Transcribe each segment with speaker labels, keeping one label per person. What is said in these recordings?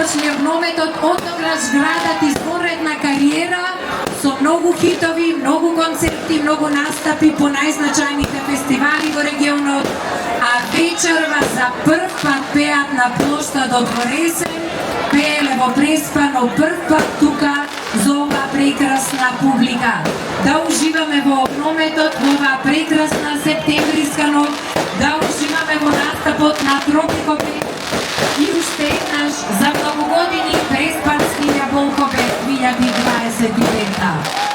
Speaker 1: започне внометот однограш градат изворедна кариера со многу хитови, многу концерти, многу настапи по најзначајните фестивали во регионот, а вечерва за прв пат пеат на плоштадот во Ресен, пееле во Преспано прв пат тука за оваа прекрасна публика. Да уживаме во обнометот во оваа прекрасна септемвриска ноќ, да уживаме во настапот на Тропикопет и уште еднаш за многу години Преспанскиот Волкопет 2025.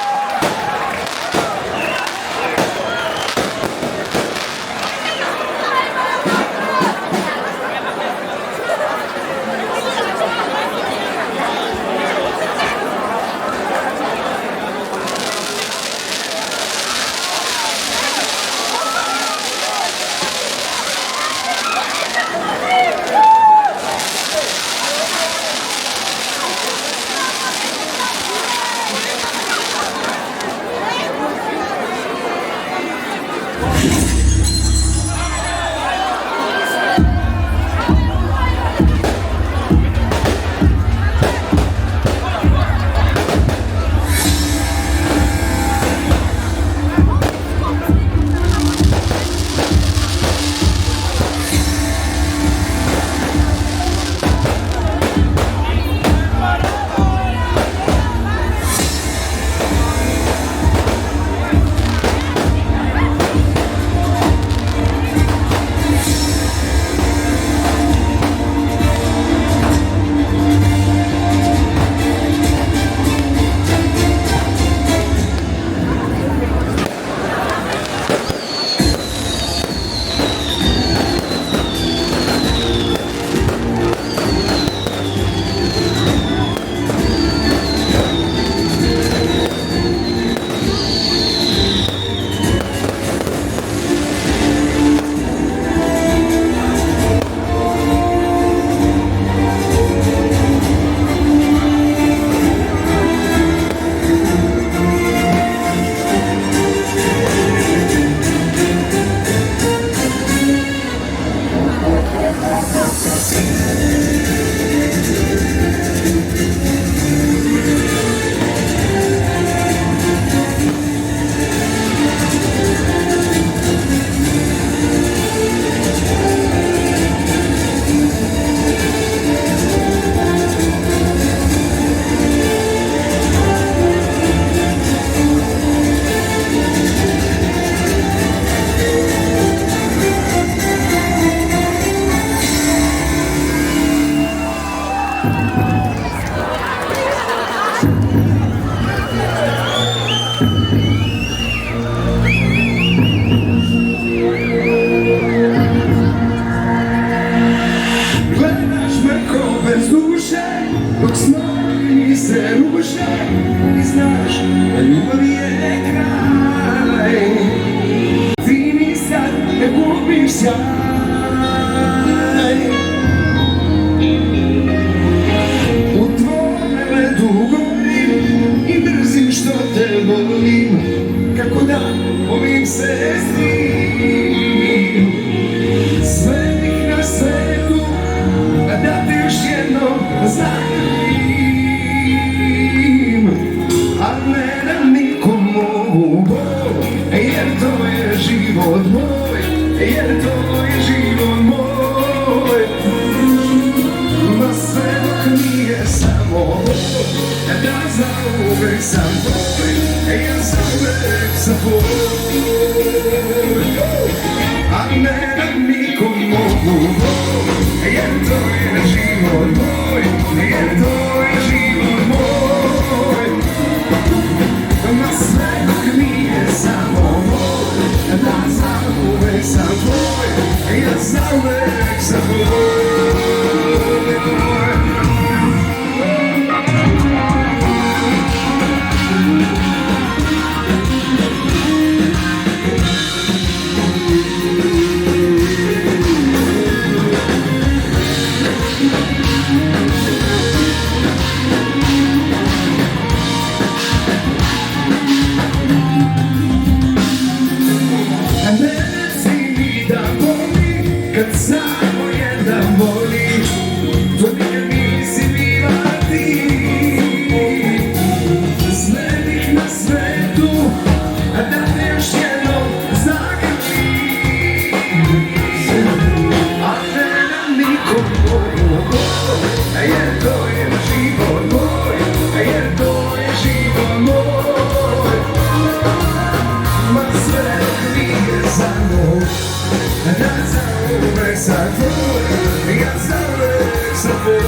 Speaker 2: ja zauvek sam tvoj,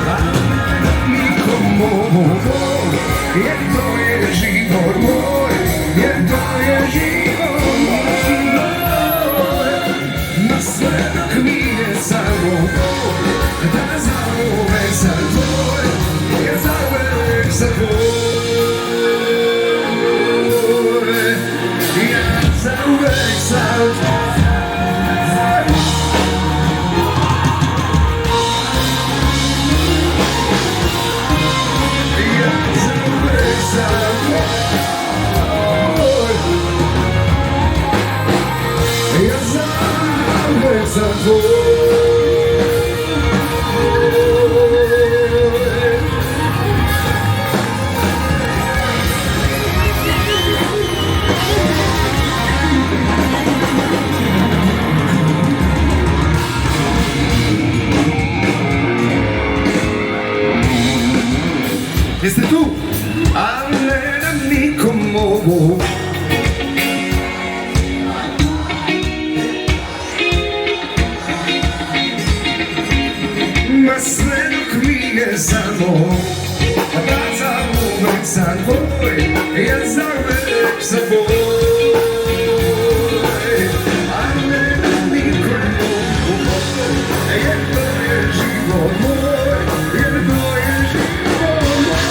Speaker 2: a nikom mog, jer to je život moj, jer to je život moj. Na sve dok nije samo da zauvek sam tvoj, ja zauvek sam tvoj. Zauvek sam tvoj, ja zauvek sam tvoj, ja zauvek sam tvoj. Jeste tu? Ali ne da nikom mogu. Ma sve dok mi je samo da zauvek sam tvoj, ja zauvek sam tvoj. Ali ne da nikom mogu, jer to je život moj, jer to je život moj.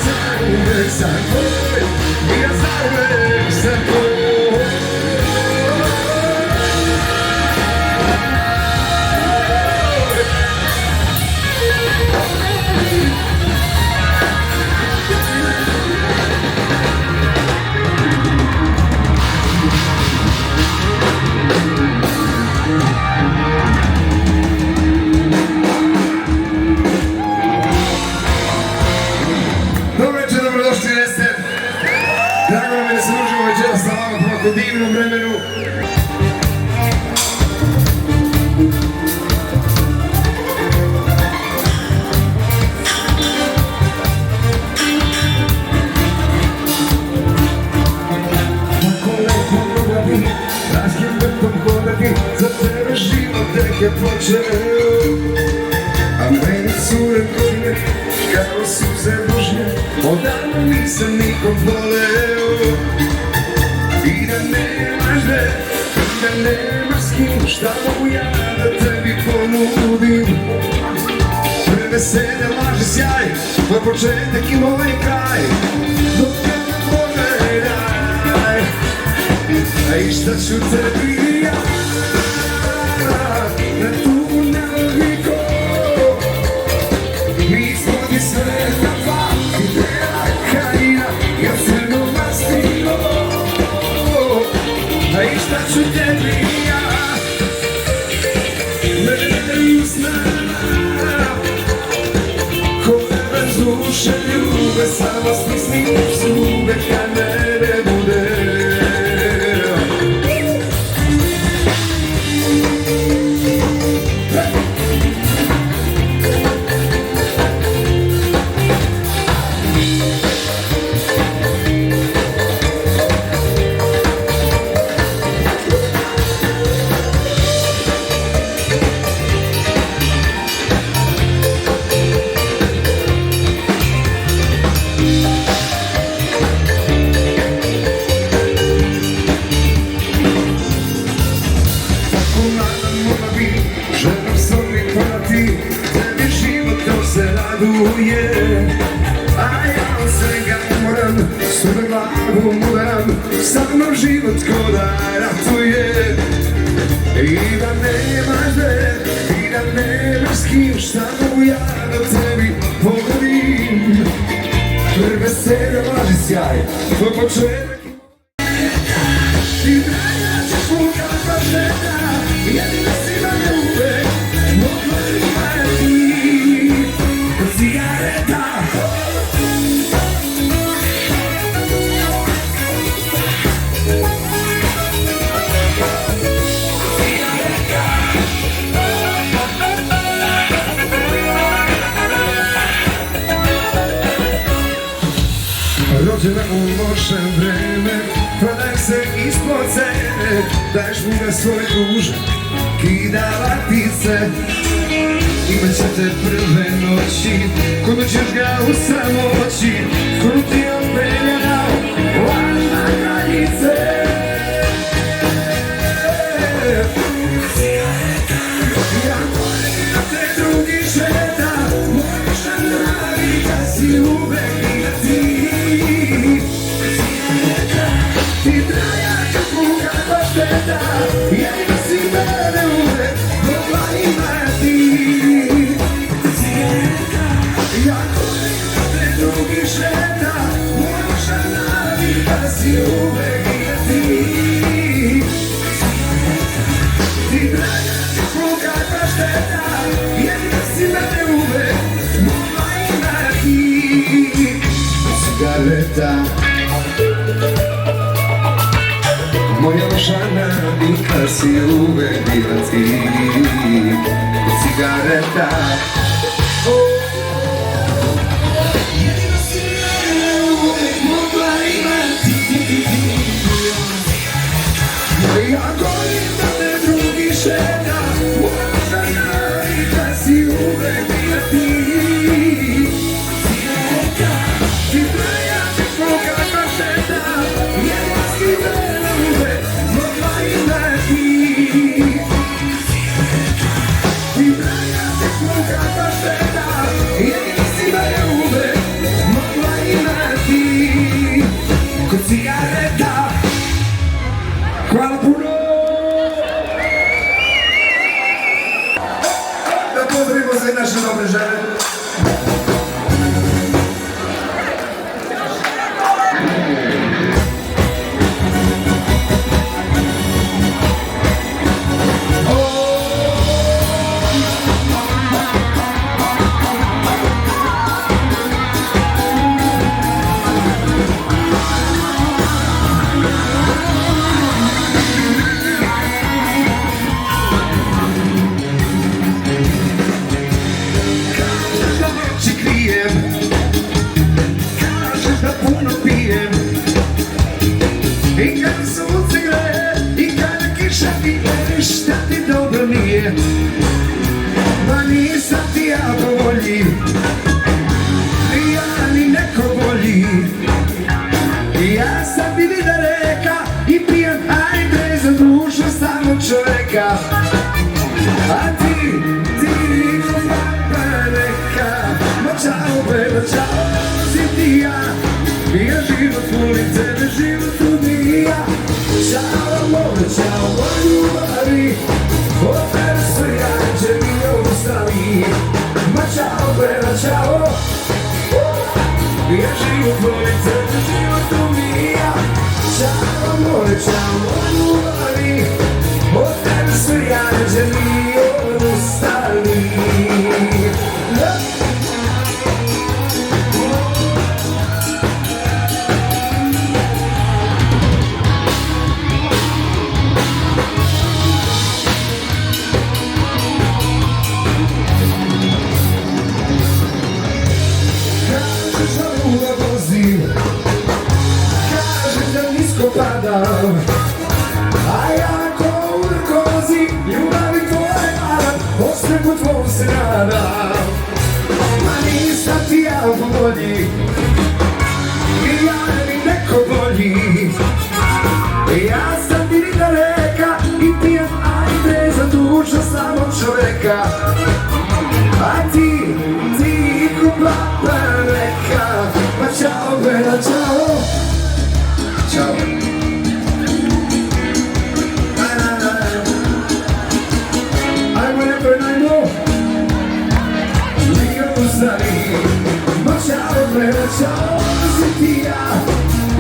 Speaker 2: Zauvek sam tvoj, ja zauvek sam tvoj. Dobrodošli u Ester. Drago nam je da se možemo večeras sa vama po ovako divnom vremenu. Tako lepo mogla bi raskim vrtom hodati, za tebe život tek je počeo. A meni su godine kao suze Božje, odavno nisam nikom voleo. I da nemaš gde, i da nemaš s kim, šta mogu ja da tebi ponudim? Prve sede laži sjaj, tvoj početak i moj kraj, dok kada pogledaj, a i šta ću tebi ja, na tu naviku. Mi smo ti sve na dva, i tela kajina, ja crno mastilo. A i šta ću tebi ja, mene usnala, ko te bez duše ljube, samo stisni zube kad mene bude. A ja od svega moram, sve glavom udaram, sa mnom život ko da ratuje. I da nemaš gde, i da nemaš s kim, šta mogu ja da tebi pogodim? Prve sede laži sjaj, tvoj početak i dalja će puka pažnjena, jedina si mene uvek mogla imati. Cigareta, rođena u loše prošle vreme, prodaj se ispod cene, daješ mu ga svoj dužan, kidala ti se. Imat ćete prve noći, koliko ćeš ga u samoći, krutio peljena, lana kraljice. Ja volim da te drugi šeta, možeš da navika si uvek i da ti. Ti trajača kuga pašteta, jedino si mene uvek mogla imati. Ja volim da te drugi šeta, možeš da navika si uvek i da ti. Ti trajača kuga pašteta, jedino si mene uvek mogla imati. Cigareta, moja ošana navika si uvek bila ti. Cigareta, jedino si mene uvek mogla imati. Ja govorim da te drugi šeta, moja ošana navika si uvek bila ti. Ti trajače koga pašteta, jedino si mene uvek mogla imati. Ti trajače koga pašteta, jedino si mene uvek mogla imati. Kod cigareta, hvala puno! Da pozdravimo sve naše dobre žene. I kad sunce greje, i kada kiša ide, ništa ti dobro nije. Ma nisam ti ja po volji, ni ja ni neko bolji. Ja sam ti vida reka i pijan, ajde za dušu samog čoveka. A ti niko papa neka. Ma čao beba, čao si ti ja. Ja život volim tebe, život ubija. Čao moj, čao moj ljubavi, od tebe sve jače mi ostali. Ma čao beba, čao. Ja život volim tebe, život ubija. Čao moj ljubavi, od tebe sve jače mi ostali. Kažeš da nisko padam, a ja ko u narkozi, ljubavi tvoje varam, osmeh u tvom se nadam. Ma nisam ti ja po volji, ni ja ni neko bolji. Ja sam ti vida reka i pijan, ajde za dušu samog čoveka. A ti niko papa neka. Ma čao bela, čao. Čao. Ajmo neprve najmo. Neka ustavi. Ma čao bela, čao si ti ja.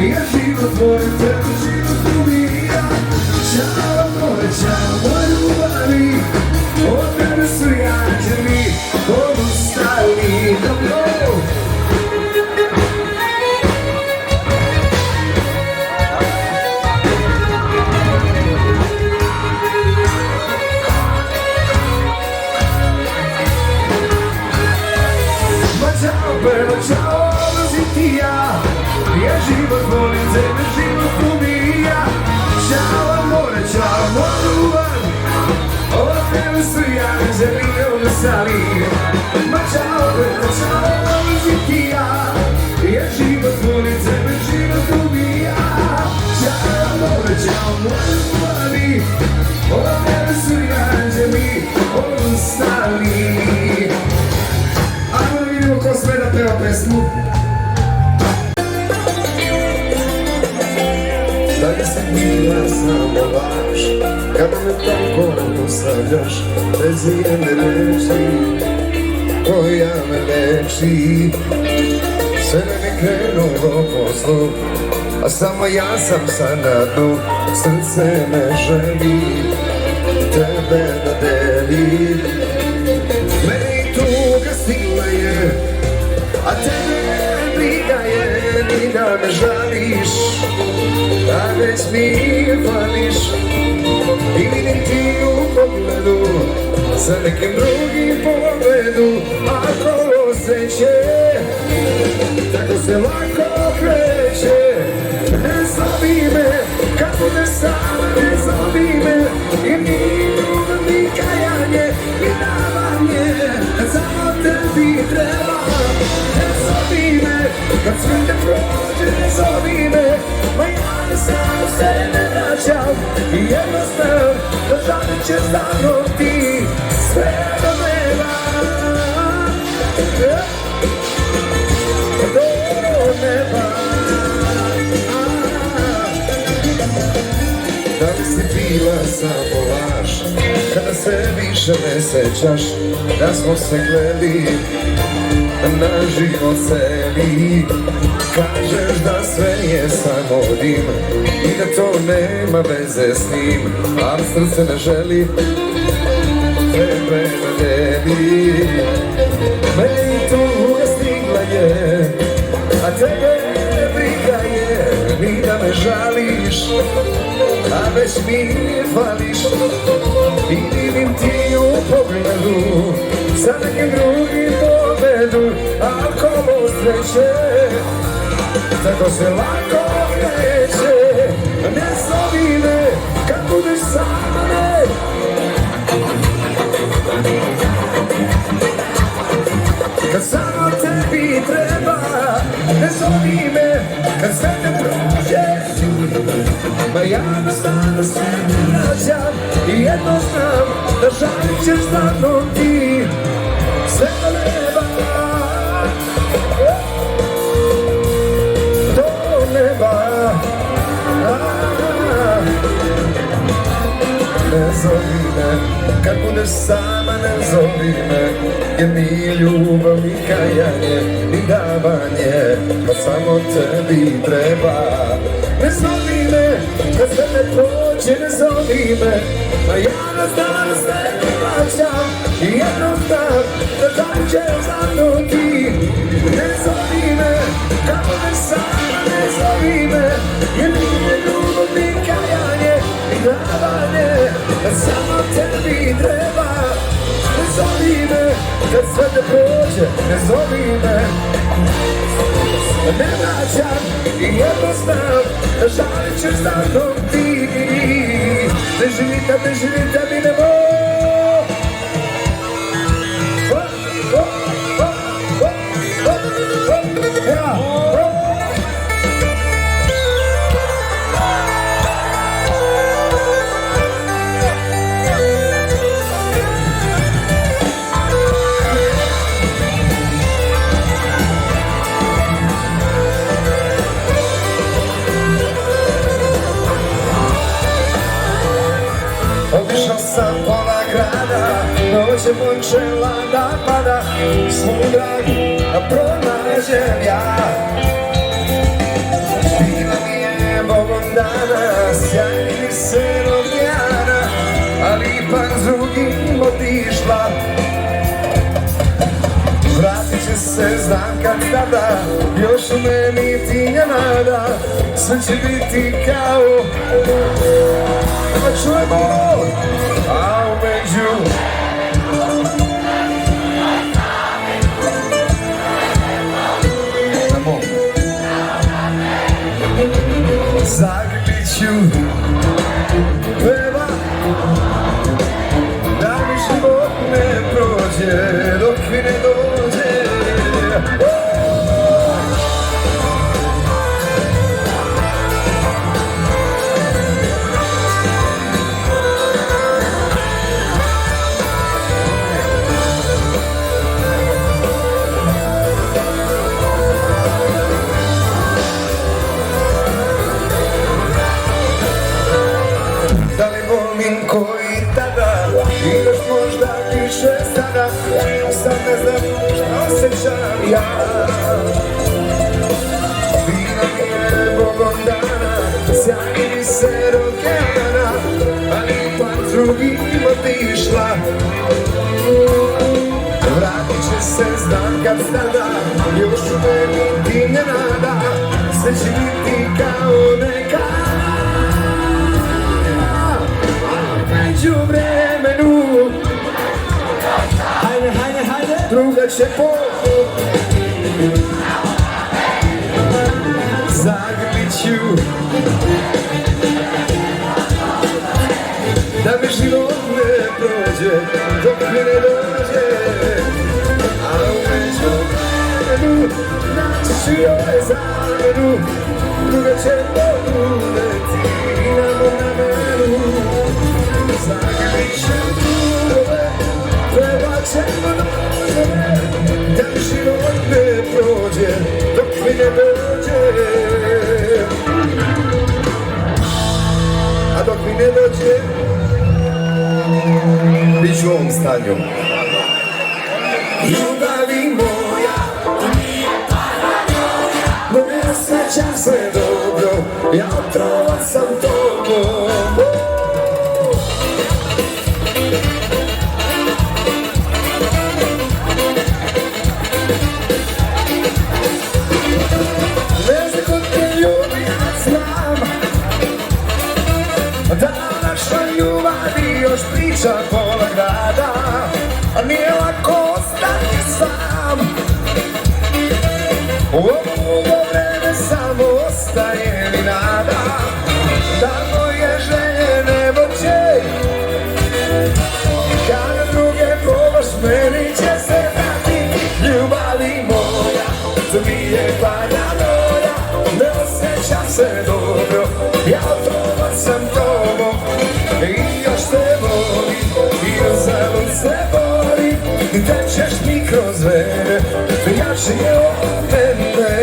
Speaker 2: Ja život volim tebe, život ubija. Čao moj, čao moj ljubavi, od tebe su anđeli odustali. Dobro. Ma čao bela, čao si ti ja. Ja život volim tebe. ostali. Ma čao, ti ja, jer život voli tebe, život ubija. Čao, moj ljubavi, ovdje su i anđeli ostali. Ajmo da vidimo ko sve da peva pesmu. Da li si bila samo laž, kada me tako ostavljaš, bez jedne reči koja me leči. Sve mi krenulo po zlu, a samo ja sam sad na dnu. Srce me želi tebe da deli. Meni tuga stigla je, a tebe briga je, ni da me žališ. A već mi fališ i vidim ti u pogledu sa nekim drugim pogledu. Ako osjeće, tako se lako kreće. Ne zovi me, kad budeš sama, ne zovi me. I ni ljubav, ni kajanje, ni davanje, kad samo tebi treba. Ne zovi me, kad sve te prođe, ne zovi me. Ma ja ne sam se ne vraćam i jednostavno da žalit ćeš za mnom ti sve do neba. Do neba. Da li si bila samo laž, kada se više ne sećaš da smo se gledali na život celi. Kažeš da sve je samo dim i da to nema veze s njim, ali srce ne želi tebe da deli. Meni tuga stigla je, a tebe briga je, ni da me žališ. A već mi fališ i vidim ti u pogledu sa nekim drugim pobedu. Alkohol sreće, tako se lako kreće. Ne zovi me kad budeš sama, ne. Kad samo tebi treba, ne zovi me kad sve te prođe. Ma ja jednostavno se ne vraćam i jedno znam da žalit ćeš za mnom ti sve do neba. Do neba. Ne zovi me kad budeš sama, ne zovi me, jer ni ljubav, ni kajanje, ni davanje, pa samo tebi treba. Ne zovi me kad sve ne prođe, ne zovi me, a ja nas danas ne vraćam i jedno znam da žalit ćeš za mnom ti. Ne zovi me kad budeš sama, ne zovi me, jer nije ljubav, ni kajanje, ni davanje, da samo tebi treba. Ne zovi me kad sve ne prođe, ne zovi me, ne vraćam i jedno znam da žalit ćeš za mnom ti. Ne živite mi ne Obišao sam pola grada, noć je počela da pada, svoju dragu pronađem ja. Bila mi je Bogom dana, sjajni se rodnjana, ali ipak s drugim otišla. Vratit će se, znam kad tada, još u meni ti je nada, sve će biti kao. Pa čujemo, a umeđu zagrlit ću peva da mi život ne prođe. dok mi ne dođe. Da li volim koji tada i još možda više sada, sad ne znam šta osjećam ja. Bila mi je Bogom dana, sjajni se okeana, ali ipak drugim otišla. Vratit će se, znam kad sada, još u meni ti ne nada, sve će biti kao nekada. Među vremenu, hajde, hajde, hajde, druga će zagrlit ću, da mi život ne prođe, dok mi ne dođe. A među vremenu, naći ću joj zamenu, druga će pogledati na mom ramenu. Zagrit će turove, trebat ćemo noževe, da mi život ne prođe, dok mi ne dođe. A dok mi ne dođe, bit ću u ovom stanju. Ljubavi moja, ne osjećam se dobro, ja otrovan sam tobom. Da našoj ljubavi još priča pola grada, a nije lako ostati sam. U ovo vreme samo ostaje mi nada, da moje želje nebo će. Kada druge probaš, meni će se vratiti. Ljubavi moja, to mi je paranoja, ne osjećam se dobro, ja otrovan sam tobom. I još te volim, i uzalud se borim, tečeš mi kroz vene, jače je od mene.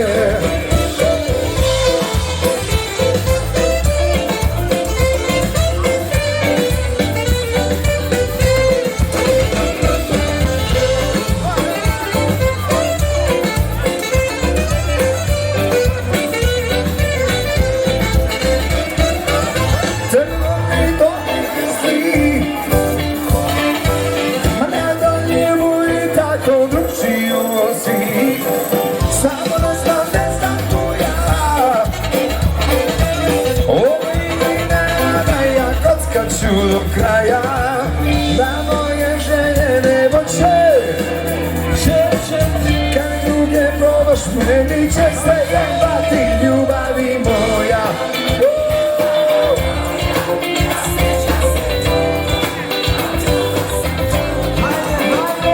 Speaker 2: Do kraja, da moje želje nebo će. Kad druge probaš, meni će se jebati. Ljubavi moja,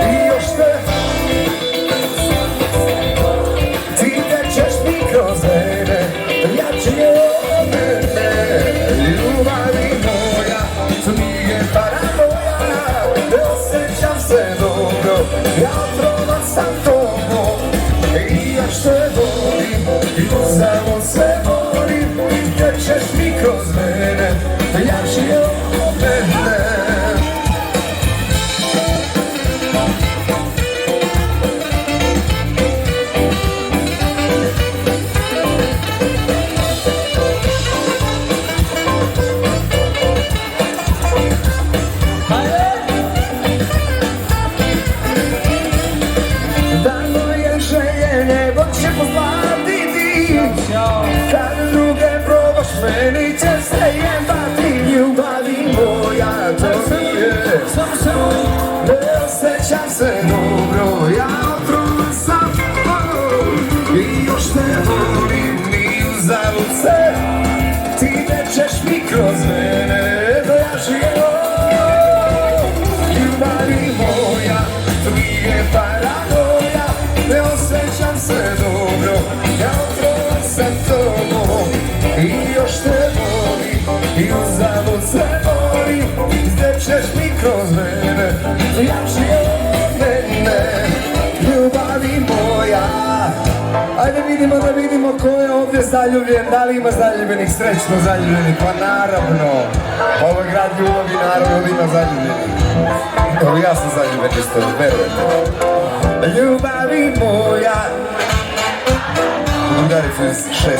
Speaker 2: i još te, ti tečeš mi kroz vene, jače je od mene. Ljubavi moja, to nije paranoja, ne osjećam se dobro, ja otrovan sam tobom. I još te volim, i uzalud se borim, tečeš mi kroz mene, jače je od mene. Kad druge probaš, meni će se jebati. Ljubavi moja, to nije, ne osjećam se dobro, ja otrovan sam. I još te volim, i uzalud se, ti tečeš mi kroz mene, da ja živim. Ljubavi moja, to nije kroz mene, jači od mene, ljubavi moja. Ajde da vidimo ko je ovdje zaljubljen, da li ima zaljubljenih, srećno zaljubljenih, pa naravno. Ovo je grad ljubavi, naravno da ima zaljubljenih. Evo ja sam zaljubljen isto, verujete. Ljubavi moja. Udaricu iz 604.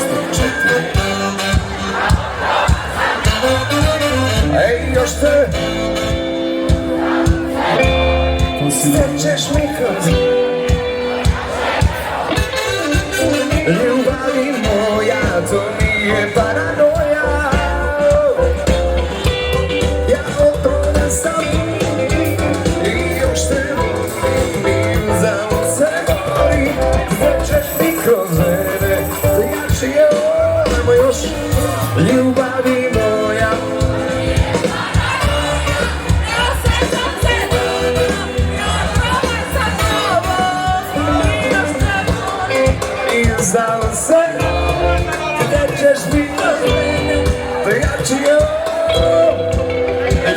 Speaker 2: Ej, još te srećeš mi kroz ljubavi moja, to nije paranoja. Ja od toga sam i još te volim i za se gori. Srećeš mi kroz mene, jači je ovo još ljubavi moja. Znao sam da ćeš biti jači je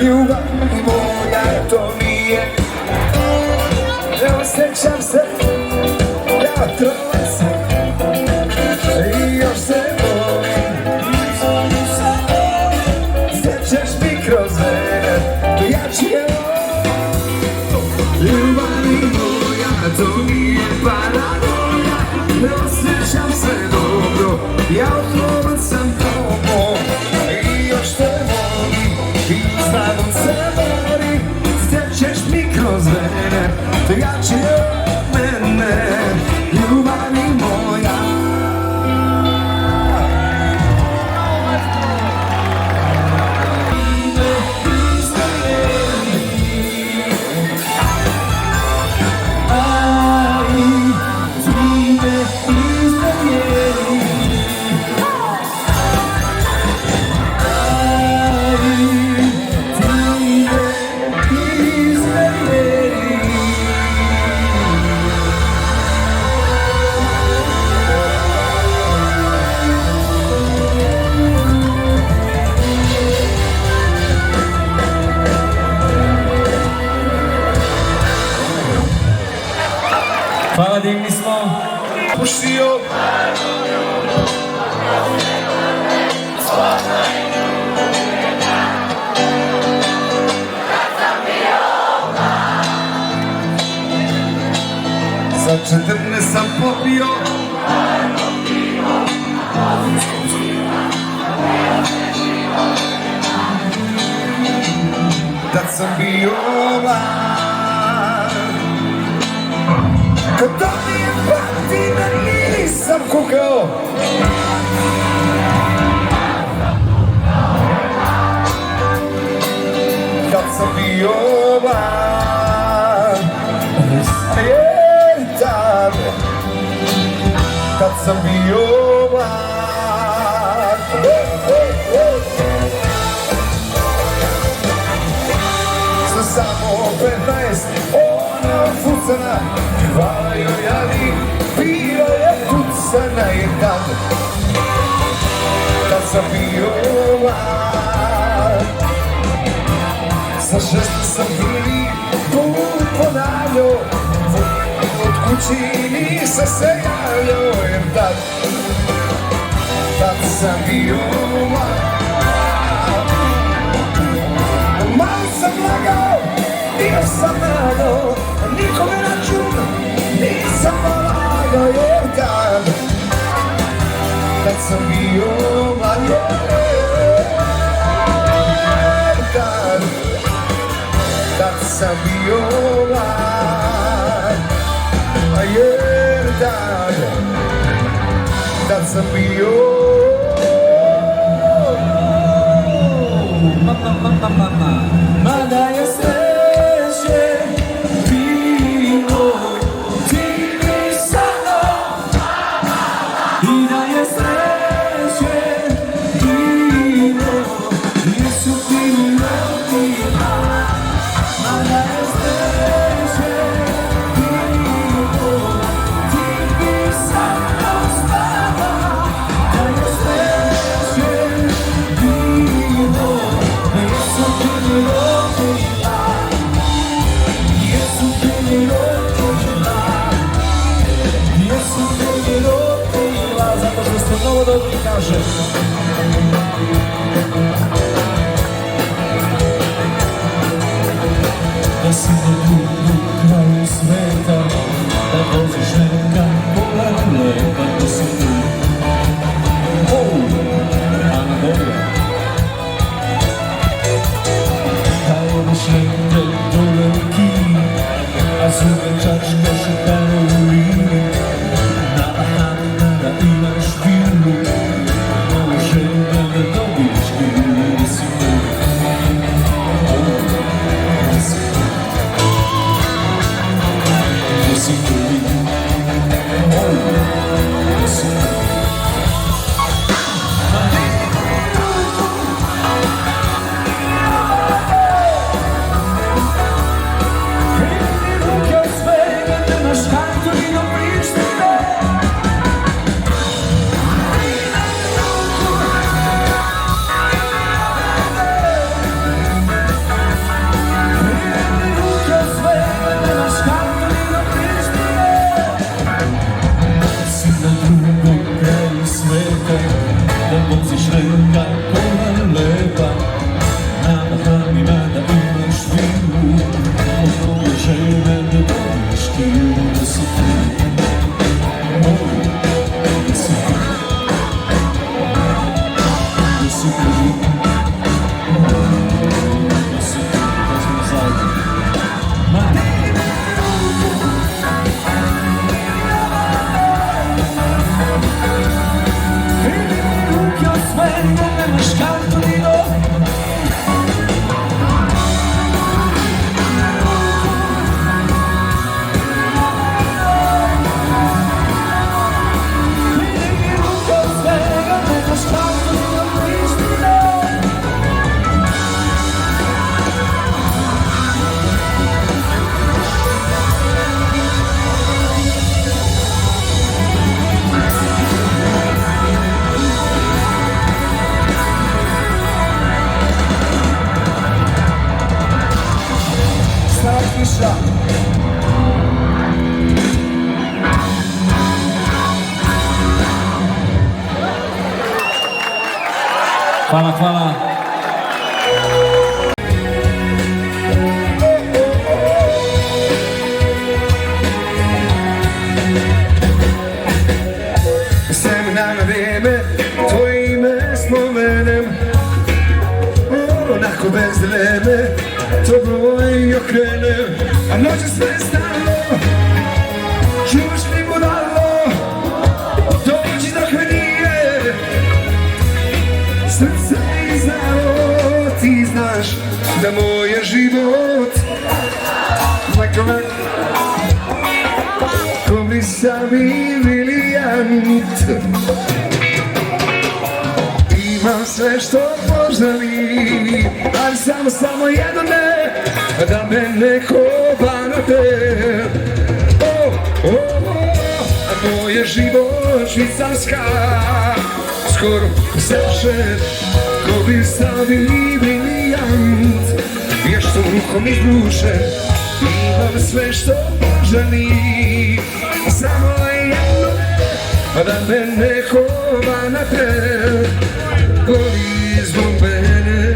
Speaker 2: ljubav moja, to nije. Ne osjećam se, ja otrovan sam i još se volim. Sjećaš mi kroz mene, jači je ljubav moja, to nije paranoja. Ne osjećam se dobro, ja otrovan sam kao i još te volim i snagom se bori. Sjećaš mi kroz mene, to jači od mene, ljubavi moja.
Speaker 3: Hvala, divni smo.
Speaker 2: Puštio. Za 14 sam popio. Tad sam bio mlad. Kad dobijem batina nisam kukao. Kad sam bio mlad. Tad. Kad sam bio mlad. Sam samo 15, ona fucana. Hvala joj, ali bila je pucana i tad sam bio mlad. Sa 16 sam prvi put ponavljao, od kući nisam se javljao, jer tad sam bio mlad. Malo sam lagao, bio sam nadao, nikome račun nisam polagao, jer tad sam bio mlad, tad sam bio mlad, jer tad sam bio
Speaker 3: Mada je sreće bilo, ti mi sa mnom. I da je sreće bilo, nisu ti mi rodila. Mada je sreće bilo, ti mi sa mnom spava. Da je sreće bilo, nisu ti mi rodila. i kaže da si na drugom kraju sveta, da voziš neka pola leta, da si tu. Ana dobra. Da odeš negde dole u Kini, a zube čačkaš u Karolini. Na Bahama da imaš vilu, može da dobiješ vilu, da si tu. Da voziš neka pola leta, na Bahamima da imaš vilu, mnogo žene da dobiješ kilu, da si tu. Da si tu. Da si tu. Da si tu. Da smo zajedno. Hvala, hvala.
Speaker 2: Semena na vrijeme, tvoje ime spomenem, onako bez dileme, to broj okrenem, a noće sve stalo, čuvaš mi budalo, dođi dok me nije, srce mi znalo, ti znaš da moj je život, ko bi sami briljant. Imam sve što poželi, ali samo jedno ne, da me neko banate. A moj je život švicarska, skoro savršen, ko bi sami briljant. Vješto rukom izbrušen, imam sve što poželi, samo jedno ne, da me neko banate. Goli zbog mene.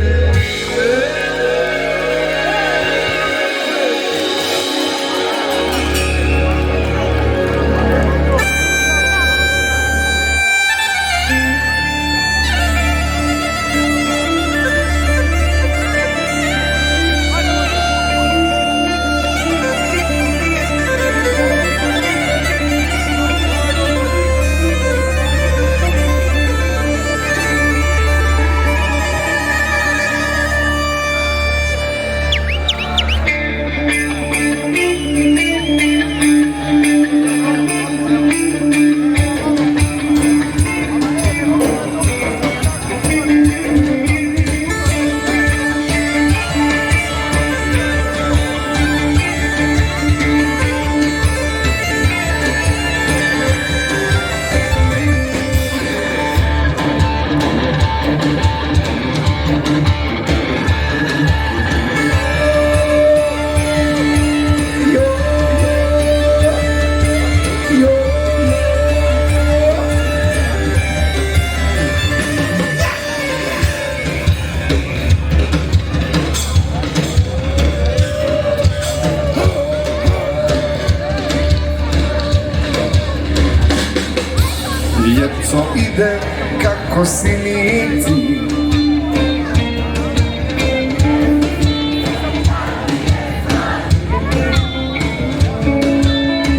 Speaker 2: vide kako si mi ti.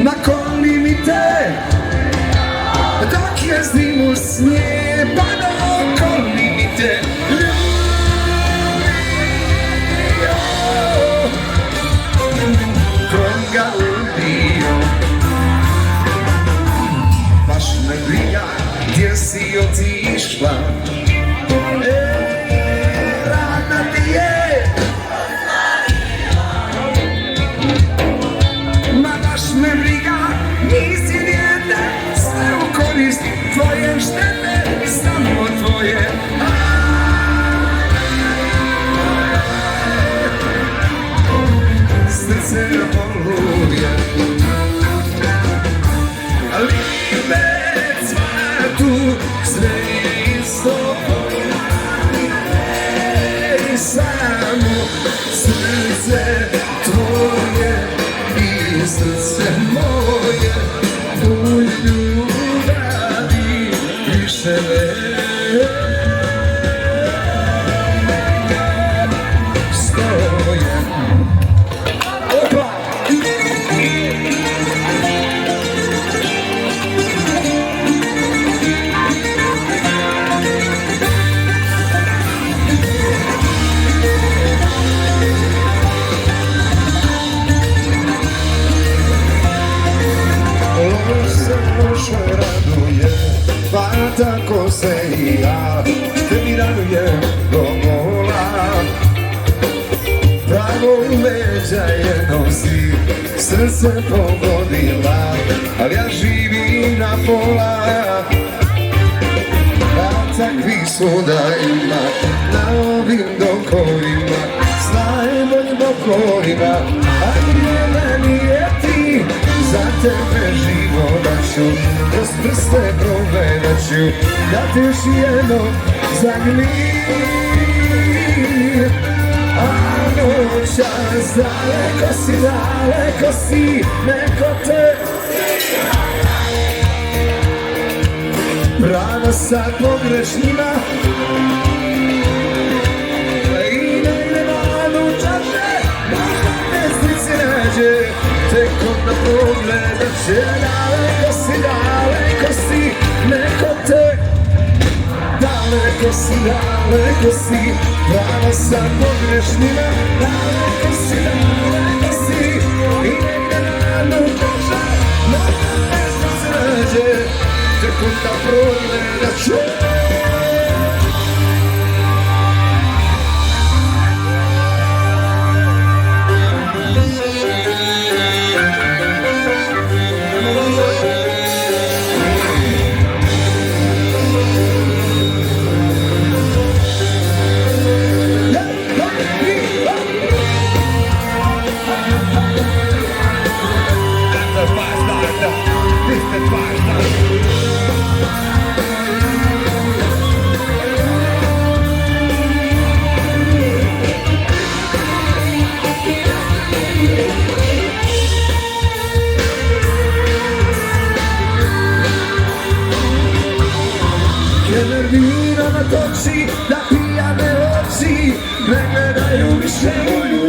Speaker 2: Nakoli mi te dok jezdim u snije, pa nakoli mi te Konga ubio, baš me briga gdje si otišla. Rana ti je, ma baš me briga, nisi dijete, sve u korist tvoje štete, samo tvoje. Srce voluje, libe cvatu, sve isto i samo srce tvoje i srce moje u ljubavi više stoje. Loše raduje, pa tako se i ja tebi radujem do bola. Pravo u leđa je nosi, srce pogodila, ali ja živim na pola. A takvi svuda ima, na ovim dokovima, s najboljim bokovima, a gdje meni je ti, za tebe život daću, kroz prste progledat ću, da te još jednom zaglim. A noćas daleko si, neko te brana sad pogrešnjima i negdje vanu čaše, možda pesnici nađe, tek onda pogledat će. Daleko si, neko te daleko si, brana sad pogrešnjima, daleko si i negdje vanu čaše, možda pesnici nađe, tek onda pogledat će. Vino natoči, da pijane oči ne gledaju više u nju.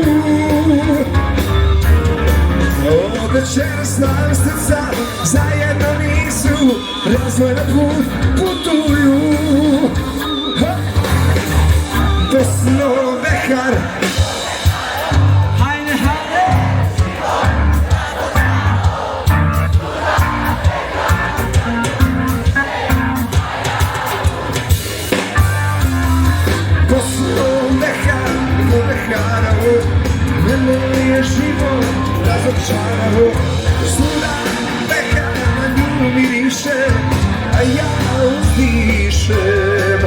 Speaker 2: Od večeras nam srca zajedno nisu, razvojno put putuju. Pesno vehar, hajde, hajde. Mene je život razočarao, svuda peka na nju miriše, a ja uzdišem.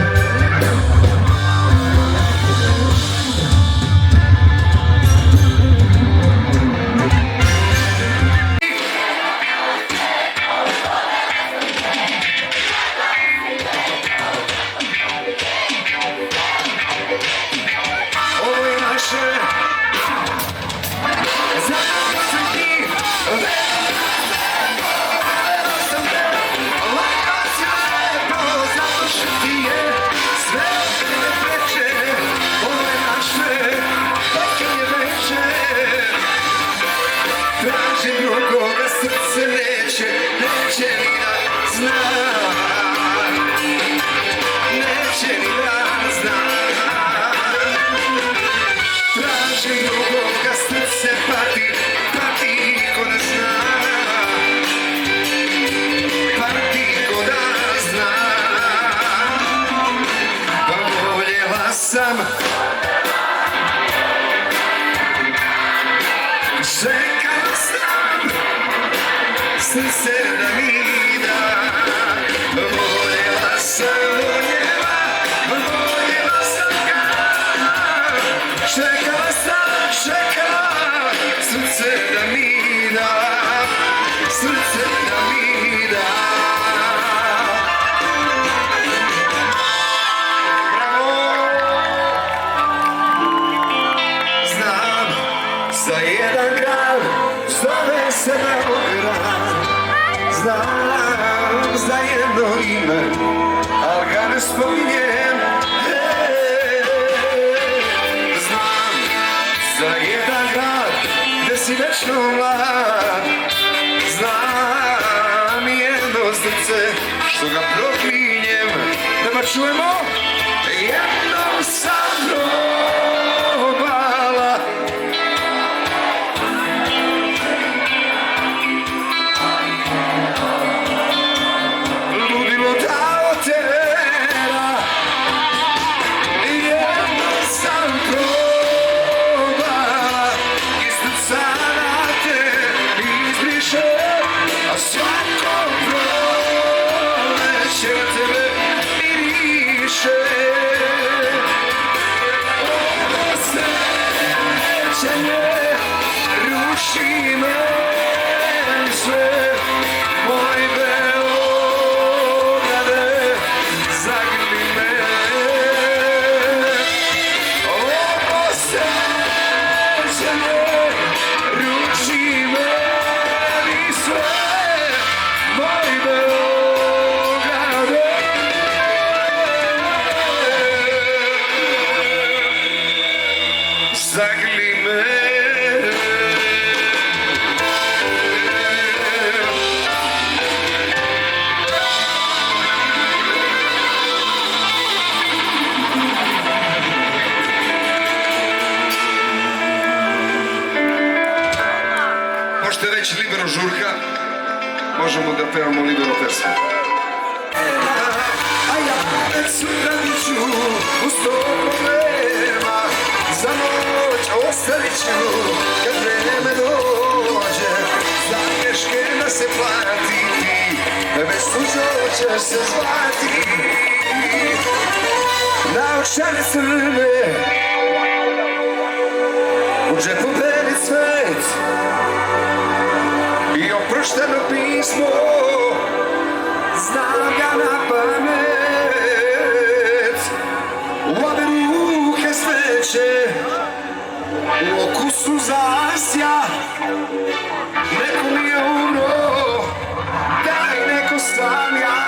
Speaker 2: Ovo je naše sam. Čekala sam srce da mi da. Voljela sam, voljela sam ga. Čekala sam, čekala srce da mi da. Srce da mi da. Za jedan grad zove se Beograd. Znam za jedno ime, al ga ne spominjem. Znam za jedan grad gde si večno mlad. Znam jedno srce što ga proklinjem. Da ma čujemo jednom sam probala. Možete reći libero žurka, možemo da pevamo libero pesmu. A ja već sutra biću uz to problema, za noć ostavit ću kad vreme dođe, za greške da se plati, već tuđo ćeš se zvati. Naočare crne, u džepu beli cvet i oprošteno pismo, znam ga na pamet. U obe ruke sveće, u okusu zasja, neko mi je umro, daj neko sam ja.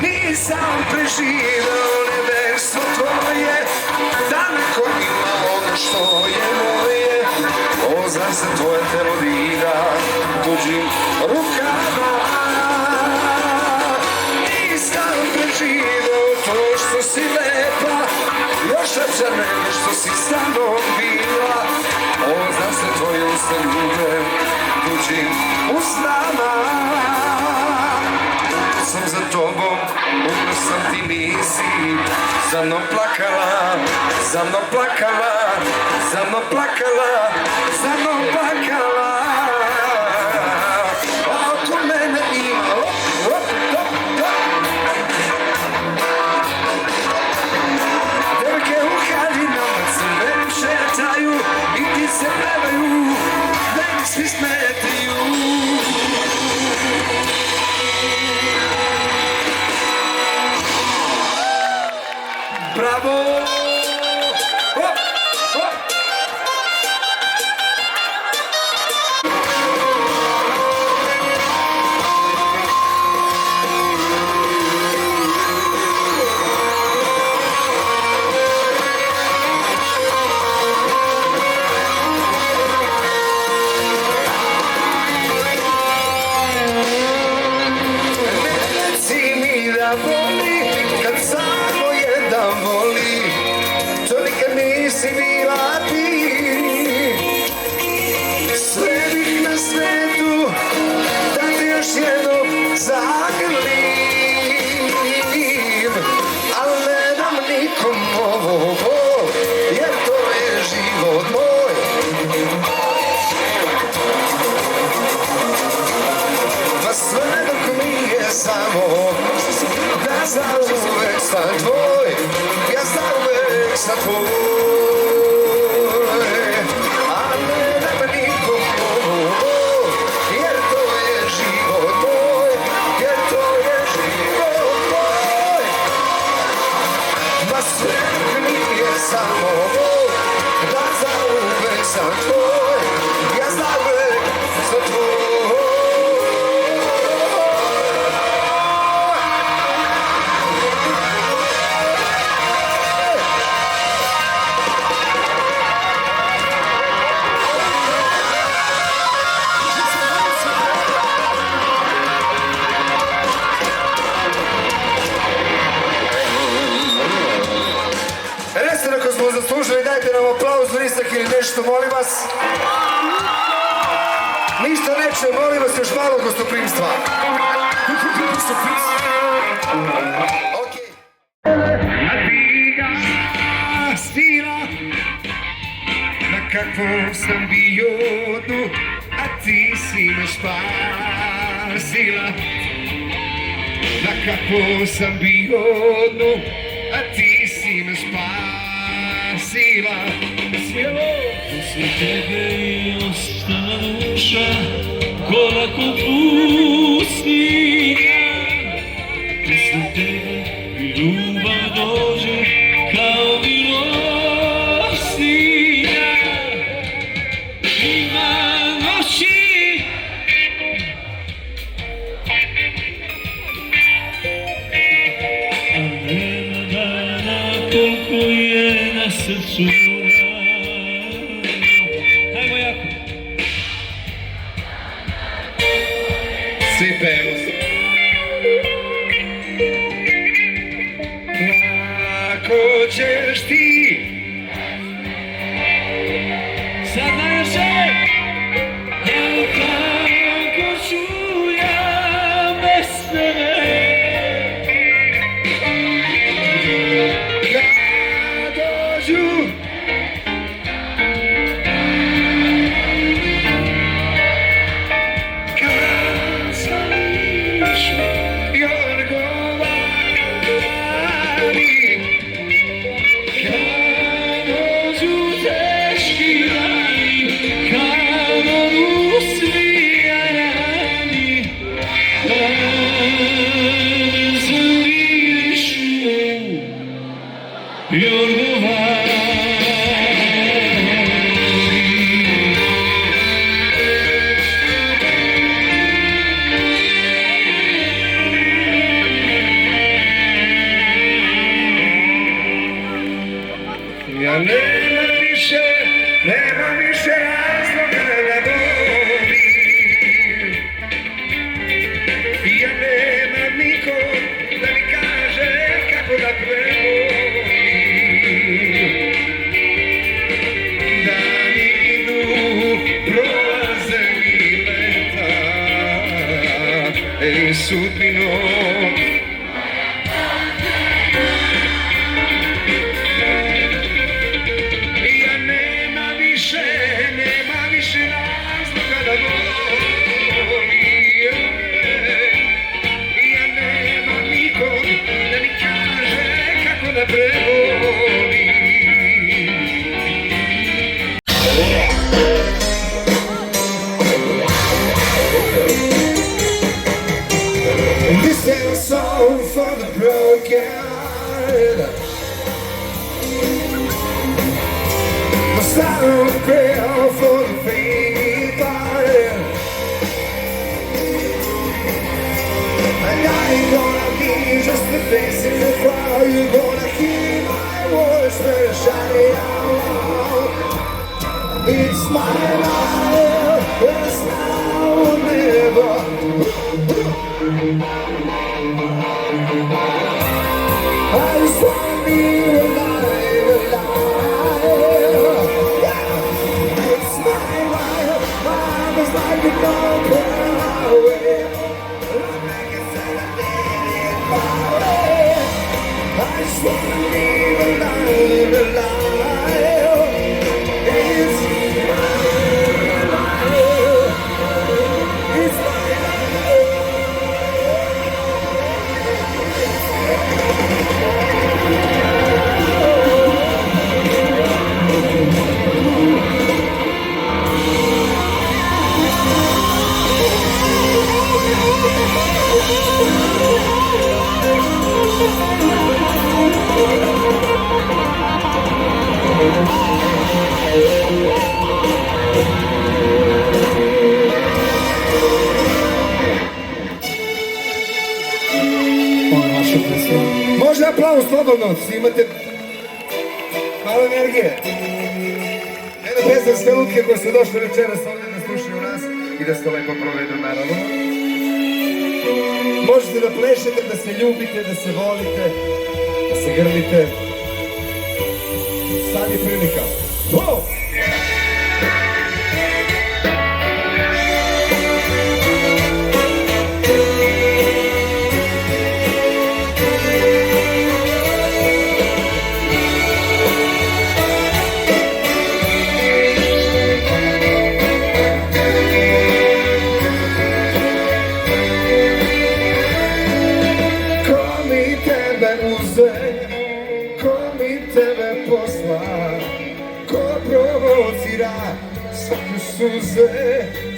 Speaker 2: Nisam preživao neverstvo tvoje, da neko ima ono što je moje. Znam se tvoje telo dira tuđim rukama. Nisam preživao to što si lepa, još lepša nego što si sa mnom bila. Znam se tvoje usta ljube tuđim usnama. Sam za tobom, umro sam ti nisi za mnom plakala, za mnom plakala, za mnom plakala, za mnom plakala. Oko mene ima, devojke u haljinama crvenim šetaju i ti se pevaju, meni svi smetaju. Bravo! Reci mi da voli kad samo jedan voli, to nikad nisi bila ti. Sve bih na svetu da te još jednom zagrlim. sam tvoj, ja zauvek sam tvoj. A ne nema nikom drugog, jer to je život moj, jer to je život moj. Ma sve nije samo moj, da zauvek sam tvoj, ja zauvek sam tvoj. Recite ako smo zaslužili, dajte nam aplauz, listak ili nešto, molim vas. Ništa neće, molim vas još malo gostoprimstva. Okej. A ti ga stila, na kakvom sam bio dnu, a ti si me spasila. Na kakvom sam bio dnu, a ti si me spasila. Smjelo!
Speaker 3: Posle tebe je ostala duša, gola ko pustinja. Posle tebe i ljubav dođe kao milostinja. Ima noći a nema dana koliko je na srcu. Hajmo jako.
Speaker 2: Svi pevamo se. Ako ćeš ti
Speaker 3: Sad najjače. Evo kako ću ja bez tebe.
Speaker 2: kad dođu kad sam išao i odgovari
Speaker 3: Kad dođu teški dani, kad odu svi rani, da me zamirišu i odgovari.
Speaker 2: Ja nema više razloga da volim. Ja nemam nikog da mi kaže kako da prevolim. Dani idu, prolaze mi leta, sudbino. Nema više razloga da volim. Ja nemam nikog da mi kaže kako da prevolim. This is a song for the broken. The silent prayer for the faint-hearted. And I ain't gonna be just the face in the crowd. You're gonna hear my voice when I shout it out loud. It's my life, it's now or never. I just wanna be alive, alive. It's my life, mine is like a dog away. Like a celebrated party. I just wanna be alive, alive. It's my life, it's my life.
Speaker 3: Ovo je vaša pesma.
Speaker 2: Može aplauz slobodno, svi imate malo energije. Jedna pesma sve lutke koje su došle večeras ovdje da slušaju nas i da se lepo provedu, naravno. Možete da plešete, da se ljubite, da se volite, da se grlite. Sad je prilika. Wow! Ko mi tebe posla, ko provocira svake suze,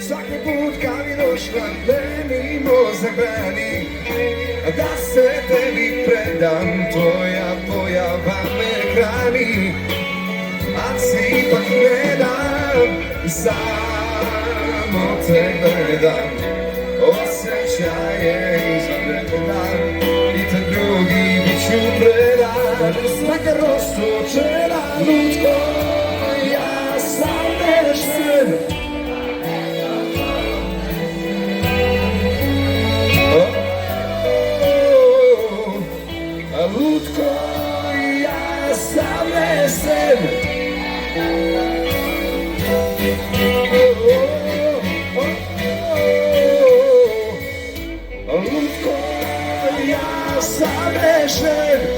Speaker 2: svaki put kad mi došla meni mozak brani, da se tebi predam, tvoja pojava me hrani, a si ipak gledam, samo te gledam, osjećaje izgledam, i ten drugi bit ću predan. Svaka roztočena lutko, ja sam nešten. Lutko, ja sam nešten. Lutko, ja sam nešten.